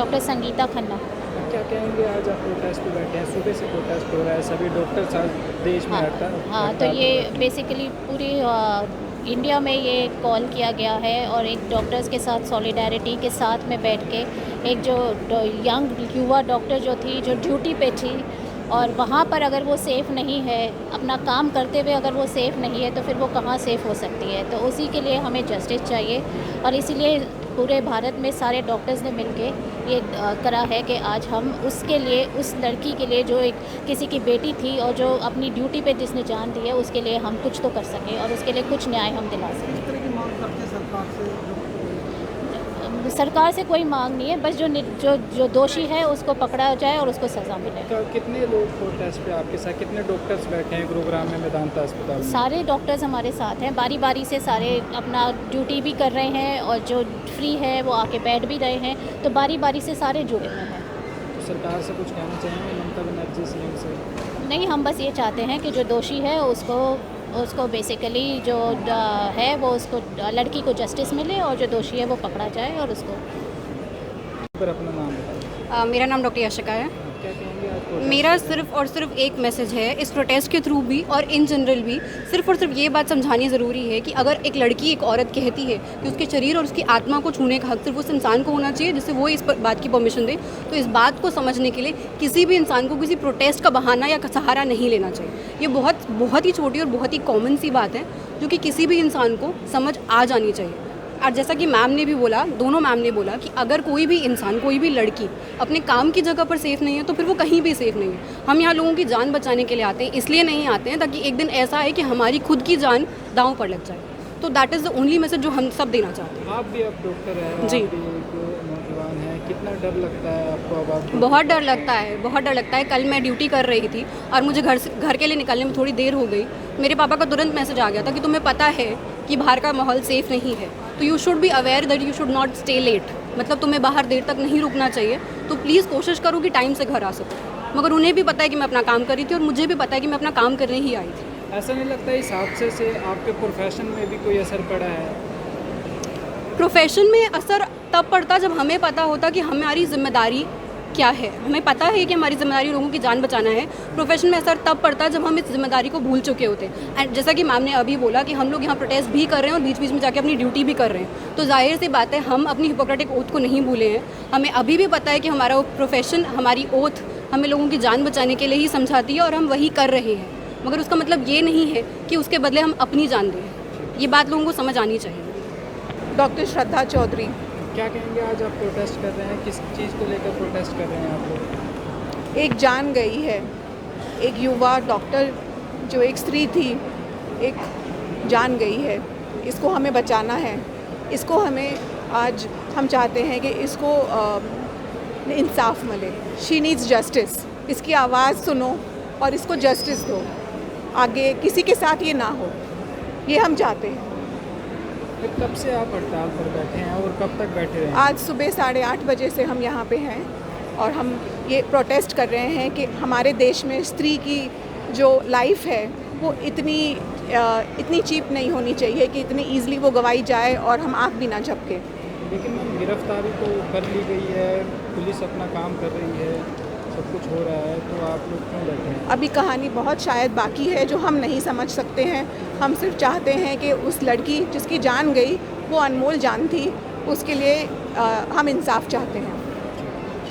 Doctor Sangeeta Khanna. क्या कहेंगे, आज आप प्रोटेस्ट पे बैठे हैं, सुबह से प्रोटेस्ट हो रहा है, सभी डॉक्टर्स आज देश में हाँ हाँ, तो ये बेसिकली पूरी इंडिया में ये कॉल किया गया है और एक डॉक्टर्स के साथ सॉलिडारिटी के साथ में बैठ के एक जो यंग युवा डॉक्टर जो थी, जो ड्यूटी पे थी और वहाँ पर अगर वो सेफ़ नहीं है, अपना काम करते हुए अगर वो सेफ़ नहीं है तो फिर वो कहाँ सेफ़ हो सकती है। तो उसी के लिए हमें जस्टिस चाहिए और इसीलिए पूरे भारत में सारे डॉक्टर्स ने मिलके ये करा है कि आज हम उसके लिए, उस लड़की के लिए जो एक किसी की बेटी थी और जो अपनी ड्यूटी पे जिसने जान दी है, उसके लिए हम कुछ तो कर सकें और उसके लिए कुछ न्याय हम दिला सकें। किस तरह की मांग करते हैं सरकार से? सरकार से कोई मांग नहीं है, बस जो दोषी है उसको पकड़ा जाए और उसको सज़ा मिले। कितने लोग प्रोटेस्ट पे आपके साथ, कितने डॉक्टर्स बैठे हैं गुरुग्राम में मेदांता अस्पताल में? सारे डॉक्टर्स हमारे साथ हैं, बारी बारी से सारे अपना ड्यूटी भी कर रहे हैं और जो फ्री है वो आके बैठ भी रहे हैं, तो बारी बारी से सारे जुड़े हुए हैं। तो सरकार से कुछ कहना चाहेंगे ममता बनर्जी सीएम से? नहीं, हम बस ये चाहते हैं कि जो दोषी है उसको बेसिकली जो है वो उसको लड़की को जस्टिस मिले और जो दोषी है वो पकड़ा जाए और उसको। पर अपना नाम बताइए। मेरा नाम डॉक्टर यशिका है। क्या कहेंगे आज protest मेरा पे? सिर्फ और सिर्फ एक मैसेज है इस प्रोटेस्ट के थ्रू भी और इन जनरल भी, सिर्फ और सिर्फ ये बात समझानी ज़रूरी है कि अगर एक लड़की, एक औरत कहती है कि उसके शरीर और उसकी आत्मा को छूने का हक सिर्फ उस इंसान को होना चाहिए जिससे वो इस बात की परमिशन दे, तो इस बात को समझने के लिए किसी भी इंसान को किसी प्रोटेस्ट का बहाना या सहारा नहीं लेना चाहिए। ये बहुत ही छोटी और बहुत ही कॉमन सी बात है जो कि किसी भी इंसान को समझ आ जानी चाहिए। और जैसा कि मैम ने भी बोला, दोनों मैम ने बोला कि अगर कोई भी इंसान, कोई भी लड़की अपने काम की जगह पर सेफ़ नहीं है तो फिर वो कहीं भी सेफ़ नहीं है। हम यहाँ लोगों की जान बचाने के लिए आते हैं, इसलिए नहीं आते हैं ताकि एक दिन ऐसा है कि हमारी खुद की जान दांव पर लग जाए। तो that is the only message जो हम सब देना चाहते हैं। आप भी अब डॉक्टर हैं, जी। आप भी एक नौजवान हैं, कितना डर लगता है आपको? अब आप बहुत डर लगता है, बहुत डर लगता है। कल मैं ड्यूटी कर रही थी और मुझे घर के लिए निकलने में थोड़ी देर हो गई। मेरे पापा का तुरंत मैसेज आ गया था कि तुम्हें पता है कि बाहर का माहौल सेफ़ नहीं है, तो you should be aware that you should not stay late. मतलब तुम्हें बाहर देर तक नहीं रुकना चाहिए, तो प्लीज़ कोशिश करो कि टाइम से घर आ सको। मगर उन्हें भी पता है कि मैं अपना काम कर रही थी और मुझे भी पता है कि मैं अपना काम करने ही आई थी। ऐसा नहीं लगता इस हादसे से आपके प्रोफेशन में भी कोई असर पड़ा है? प्रोफेशन में असर तब पड़ता जब हमें पता होता कि हमारी जिम्मेदारी क्या है, हमें पता है कि हमारी जिम्मेदारी लोगों की जान बचाना है। प्रोफेशन में असर तब पड़ता जब हम इस जिम्मेदारी को भूल चुके होते हैं। एंड जैसा कि मैम ने अभी बोला कि हम लोग यहाँ प्रोटेस्ट भी कर रहे हैं और बीच बीच में जाके अपनी ड्यूटी भी कर रहे हैं, तो जाहिर सी बात है हम अपनी हिपोक्रेटिक ओथ को नहीं भूले हैं। हमें अभी भी पता है कि हमारा प्रोफेशन, हमारी ओथ हमें लोगों की जान बचाने के लिए ही समझाती है और हम वही कर रहे हैं। मगर उसका मतलब ये नहीं है कि उसके बदले हम अपनी जान दें। ये बात लोगों को समझ आनी चाहिए। डॉक्टर श्रद्धा चौधरी। क्या कहेंगे, आज आप प्रोटेस्ट कर रहे हैं, किस चीज़ को लेकर प्रोटेस्ट कर रहे हैं आप लोग? एक जान गई है, एक युवा डॉक्टर जो एक स्त्री थी, एक जान गई है। इसको हमें बचाना है, इसको हमें आज हम चाहते हैं कि इसको इंसाफ मिले। She needs justice. इसकी आवाज़ सुनो और इसको जस्टिस दो। आगे किसी के साथ ये ना हो, ये हम चाहते हैं। फिर कब से आप हड़ताल पर बैठे हैं और कब तक बैठे रहे? आज सुबह 8:30 बजे से हम यहाँ पे हैं और हम ये प्रोटेस्ट कर रहे हैं कि हमारे देश में स्त्री की जो लाइफ है वो इतनी चीप नहीं होनी चाहिए कि इतनी ईज़िली वो गवाई जाए और हम आँख भी ना झपके। लेकिन मैम, गिरफ्तारी तो कर ली गई है, पुलिस अपना काम कर रही है, सब कुछ हो रहा है, तो आप लोग क्यों बैठे हैं? अभी कहानी बहुत शायद बाकी है जो हम नहीं समझ सकते हैं। हम सिर्फ चाहते हैं कि उस लड़की जिसकी जान गई वो अनमोल जान थी, उसके लिए हम इंसाफ चाहते हैं।